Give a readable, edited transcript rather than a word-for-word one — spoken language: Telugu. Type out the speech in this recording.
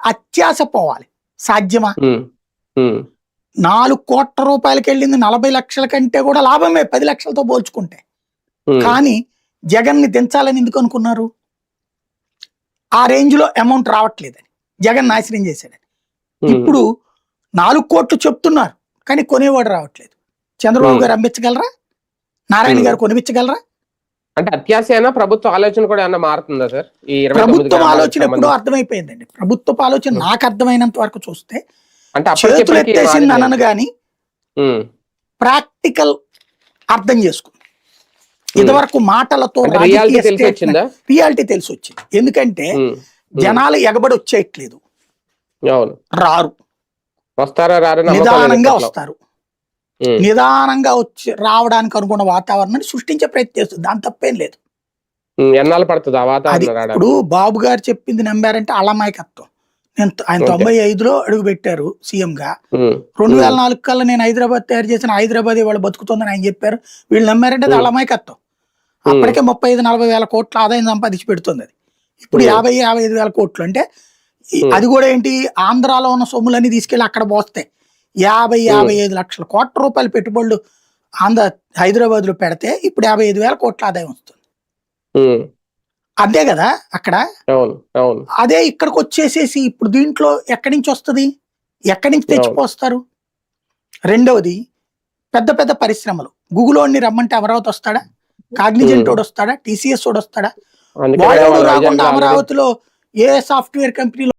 అత్యాశ పోవాలి. సాధ్యమా? ఉమ్, ఉమ్, 4 కోట్ల రూపాయలకి వెళ్ళింది 40 లక్షల కంటే కూడా లాభమే 10 లక్షలతో పోల్చుకుంటే. ఉమ్, కానీ జగన్ని దించాలని ఎందుకు అనుకున్నారు? ఆ రేంజ్ లో అమౌంట్ రావట్లేదని, జగన్ నాశనం చేశాడని. ఉమ్, ఇప్పుడు 4 కోట్లు చెప్తున్నారు కానీ కొనేవాడు రావట్లేదు. చంద్రబాబు ఉమ్, గారు అమ్మించగలరా? నారాయణ ఉమ్. గారు కొనిపించగలరా? అంటే అత్యాశ అయినా ప్రభుత్వ ఆలోచన కూడా ఏమన్నా మారుతుందా సార్ ఈ 29 ప్రభుత్వం గ్రామాలకు ఆలోచన ఎప్పుడో సంబంధించి? అర్థమైపోయిందండి. ప్రభుత్వ ఆలోచన ఉమ్. నాకు అర్థమైనంత వరకు చూస్తే అంటే చేతులు అప్పటికిప్పటికి ఎత్తేసింది మారింది అనను ఏంటి? గాని ఉమ్, ప్రాక్టికల్ అర్థం చేసుకుంది. ఉమ్. ఇదివరకు మాటలతో అంటే రాజకీయ రియాలిటీ తెలిసి వచ్చిందా? రియాలిటీ తెలిసి వచ్చింది. ఎందుకంటే ఉమ్, ఉమ్. జనాలు ఎగబడి వచ్చేయట్లేదు, అవును. రారు, వస్తారా రారా నమ్మకం లేదు నిదానంగా ఇప్పట్లో. వస్తారు. ఉమ్, నిదానంగా వచ్చి రావడానికి అనుకున్న వాతావరణాన్ని సృష్టించే ప్రయత్నం చేస్తుంది. దాని తప్పేం లేదు. ఎన్నాళ్ళు పడుతుంది ఆ అది వాతావరణం ఇప్పుడు రావడానికి? బాబు గారు చెప్పింది నమ్మారంటే అలమాయకత్వం. ఆయన ఓకే. 95లో అడుగు పెట్టారు సీఎం గా. ఉమ్, ఉమ్, 2004 కల్లా నేను హైదరాబాద్ తయారు చేసిన హైదరాబాద్ ఇవాళ బతుకుతుందని ఆయన చెప్పారు. వీళ్ళు నమ్మారంటే అది ఉమ్, అలమాయకత్వం. ఉమ్, అప్పటికే 35-40 వేల కోట్ల ఆదాయం సంపాదించి పెడుతుంది అది. ఇప్పుడు ఉమ్, 50-55 వేల కోట్లు అంటే ఉమ్, అది కూడా ఏంటి, ఆంధ్రాలో ఉన్న సొమ్ములన్నీ తీసుకెళ్లి అక్కడ పోస్తాయి. ఉమ్, 50-55 లక్షల కోట్ల రూపాయల పెట్టుబడులు హైదరాబాద్ లో పెడితే ఇప్పుడు 55 వేల కోట్ల ఆదాయం వస్తుంది. ఉమ్. అంతే కదా అక్కడ. అవును, అవును, అదే ఇక్కడికి వచ్చేసేసి ఇప్పుడు దీంట్లో ఎక్కడి నుంచి వస్తుంది, ఎక్కడి నుంచి అవును. తెచ్చిపోస్తారు? రెండవది, పెద్ద పెద్ద పరిశ్రమలు గూగుల్ వాడిని రమ్మంటే అమరావతి వస్తాడా? కాగ్నిజెంట్ ఉమ్. వాడు వస్తాడా? టీసీఎస్ వాడు వస్తాడా? అందుకనే వాడు వాళ్ళు రాకుండా వైజాగ్లో ఆల్రెడీ అమరావతిలో ఏ సాఫ్ట్వేర్ కంపెనీలో